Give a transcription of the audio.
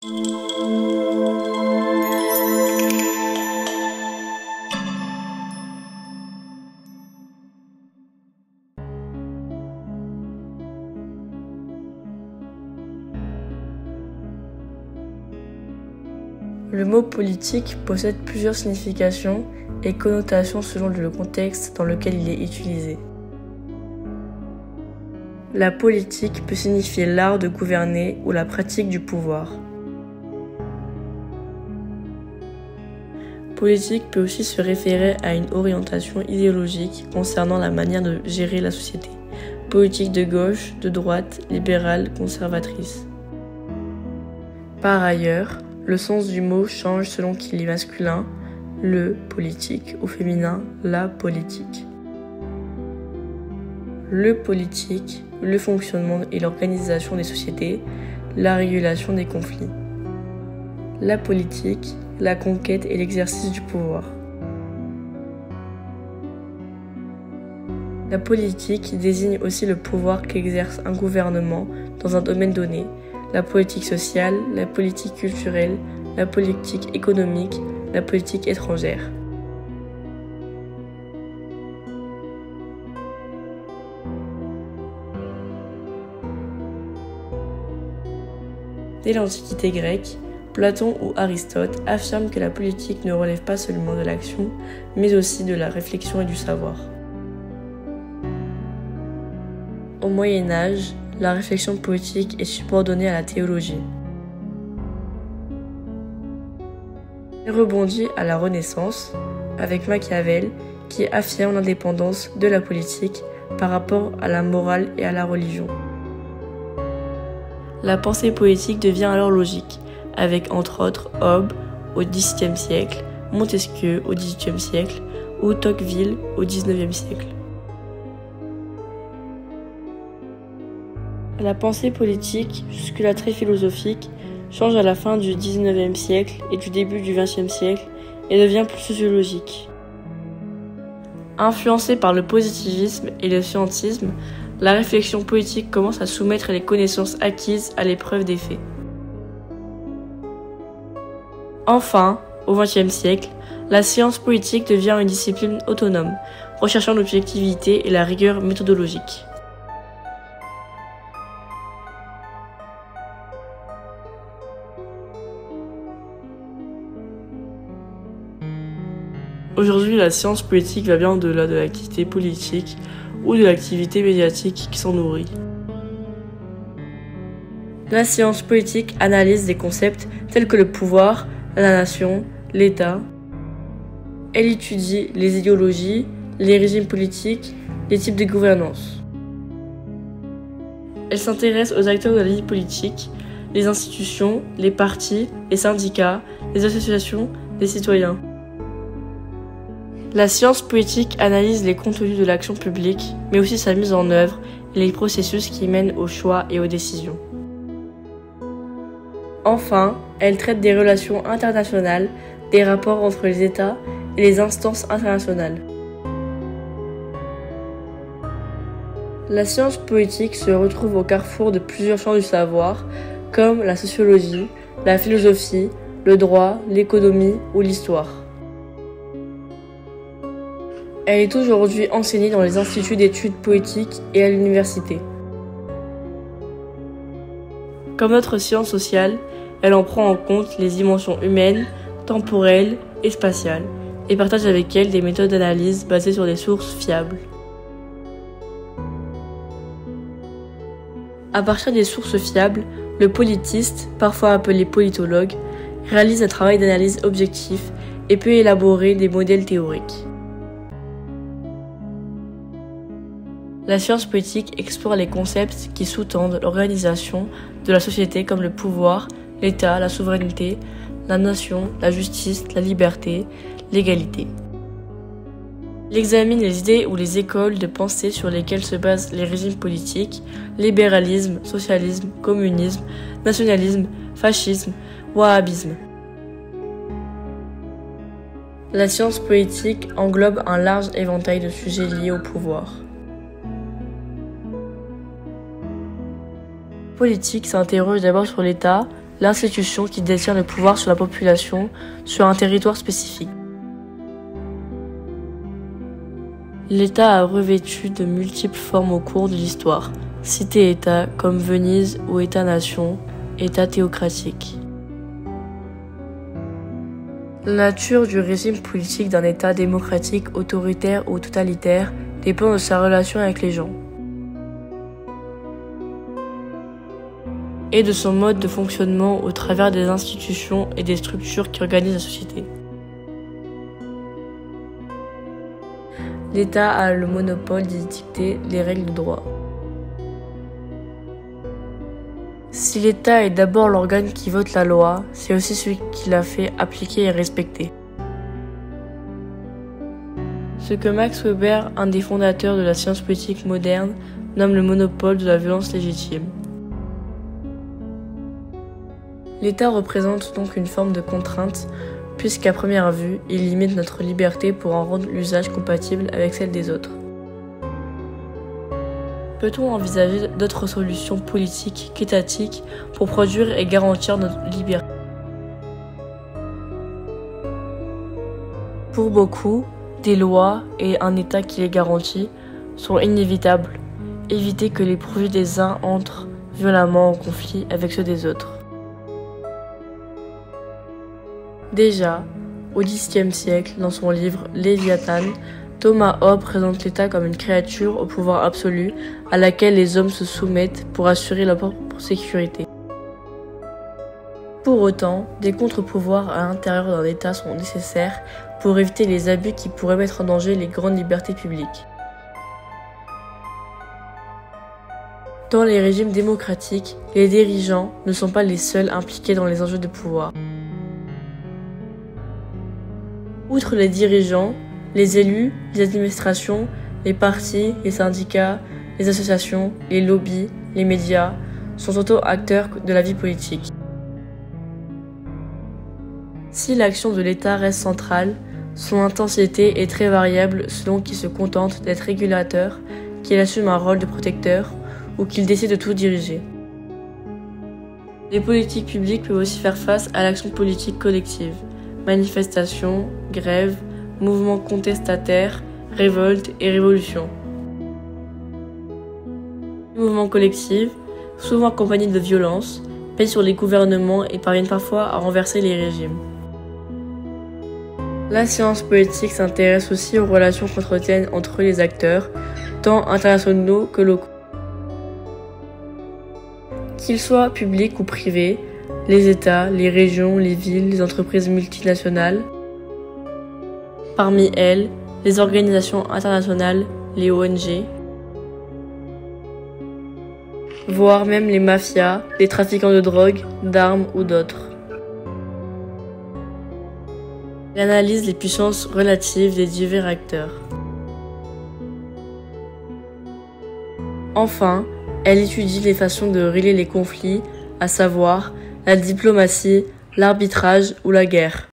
Le mot politique possède plusieurs significations et connotations selon le contexte dans lequel il est utilisé. La politique peut signifier l'art de gouverner ou la pratique du pouvoir. Politique peut aussi se référer à une orientation idéologique concernant la manière de gérer la société. Politique de gauche, de droite, libérale, conservatrice. Par ailleurs, le sens du mot change selon qu'il est masculin, le politique, au féminin, la politique. Le politique, le fonctionnement et l'organisation des sociétés, la régulation des conflits. La politique, la conquête et l'exercice du pouvoir. La politique désigne aussi le pouvoir qu'exerce un gouvernement dans un domaine donné, la politique sociale, la politique culturelle, la politique économique, la politique étrangère. Dès l'Antiquité grecque, Platon ou Aristote affirment que la politique ne relève pas seulement de l'action, mais aussi de la réflexion et du savoir. Au Moyen Âge, la réflexion politique est subordonnée à la théologie. Elle rebondit à la Renaissance, avec Machiavel, qui affirme l'indépendance de la politique par rapport à la morale et à la religion. La pensée politique devient alors logique, avec entre autres Hobbes au XVIIe siècle, Montesquieu au XVIIIe siècle ou Tocqueville au XIXe siècle. La pensée politique, jusque-là très philosophique, change à la fin du XIXe siècle et du début du XXe siècle et devient plus sociologique. Influencée par le positivisme et le scientisme, la réflexion politique commence à soumettre les connaissances acquises à l'épreuve des faits. Enfin, au XXe siècle, la science politique devient une discipline autonome, recherchant l'objectivité et la rigueur méthodologique. Aujourd'hui, la science politique va bien au-delà de l'activité politique ou de l'activité médiatique qui s'en nourrit. La science politique analyse des concepts tels que le pouvoir, la nation, l'État. Elle étudie les idéologies, les régimes politiques, les types de gouvernance. Elle s'intéresse aux acteurs de la vie politique, les institutions, les partis, les syndicats, les associations, les citoyens. La science politique analyse les contenus de l'action publique, mais aussi sa mise en œuvre et les processus qui mènent aux choix et aux décisions. Enfin, elle traite des relations internationales, des rapports entre les États et les instances internationales. La science politique se retrouve au carrefour de plusieurs champs du savoir, comme la sociologie, la philosophie, le droit, l'économie ou l'histoire. Elle est aujourd'hui enseignée dans les instituts d'études politiques et à l'université. Comme notre science sociale, elle en prend en compte les dimensions humaines, temporelles et spatiales, et partage avec elle des méthodes d'analyse basées sur des sources fiables. À partir des sources fiables, le politiste, parfois appelé politologue, réalise un travail d'analyse objectif et peut élaborer des modèles théoriques. La science politique explore les concepts qui sous-tendent l'organisation de la société comme le pouvoir, l'État, la souveraineté, la nation, la justice, la liberté, l'égalité. Il examine les idées ou les écoles de pensée sur lesquelles se basent les régimes politiques, libéralisme, socialisme, communisme, nationalisme, fascisme, wahhabisme. La science politique englobe un large éventail de sujets liés au pouvoir. Politique s'interroge d'abord sur l'État, l'institution qui détient le pouvoir sur la population sur un territoire spécifique. L'État a revêtu de multiples formes au cours de l'histoire, cité-État comme Venise ou État-nation, État théocratique. La nature du régime politique d'un État démocratique, autoritaire ou totalitaire dépend de sa relation avec les gens et de son mode de fonctionnement au travers des institutions et des structures qui organisent la société. L'État a le monopole d'y dicter les règles de droit. Si l'État est d'abord l'organe qui vote la loi, c'est aussi celui qui la fait appliquer et respecter. Ce que Max Weber, un des fondateurs de la science politique moderne, nomme le monopole de la violence légitime. L'État représente donc une forme de contrainte, puisqu'à première vue, il limite notre liberté pour en rendre l'usage compatible avec celle des autres. Peut-on envisager d'autres solutions politiques qu'étatiques pour produire et garantir notre liberté? Pour beaucoup, des lois et un État qui les garantit sont inévitables. Éviter que les projets des uns entrent violemment en conflit avec ceux des autres. Déjà, au Xe siècle, dans son livre Léviathan, Thomas Hobbes présente l'État comme une créature au pouvoir absolu à laquelle les hommes se soumettent pour assurer leur propre sécurité. Pour autant, des contre-pouvoirs à l'intérieur d'un État sont nécessaires pour éviter les abus qui pourraient mettre en danger les grandes libertés publiques. Dans les régimes démocratiques, les dirigeants ne sont pas les seuls impliqués dans les enjeux de pouvoir. Outre les dirigeants, les élus, les administrations, les partis, les syndicats, les associations, les lobbies, les médias sont autant acteurs de la vie politique. Si l'action de l'État reste centrale, son intensité est très variable selon qu'il se contente d'être régulateur, qu'il assume un rôle de protecteur ou qu'il décide de tout diriger. Les politiques publiques peuvent aussi faire face à l'action politique collective, manifestations, grèves, mouvements contestataires, révoltes et révolutions. Les mouvements collectifs, souvent accompagnés de violence, pèsent sur les gouvernements et parviennent parfois à renverser les régimes. La science politique s'intéresse aussi aux relations qu'entretiennent entre les acteurs, tant internationaux que locaux. Qu'ils soient publics ou privés, les États, les régions, les villes, les entreprises multinationales, parmi elles, les organisations internationales, les ONG, voire même les mafias, les trafiquants de drogue, d'armes ou d'autres. Elle analyse les puissances relatives des divers acteurs. Enfin, elle étudie les façons de régler les conflits, à savoir la diplomatie, l'arbitrage ou la guerre.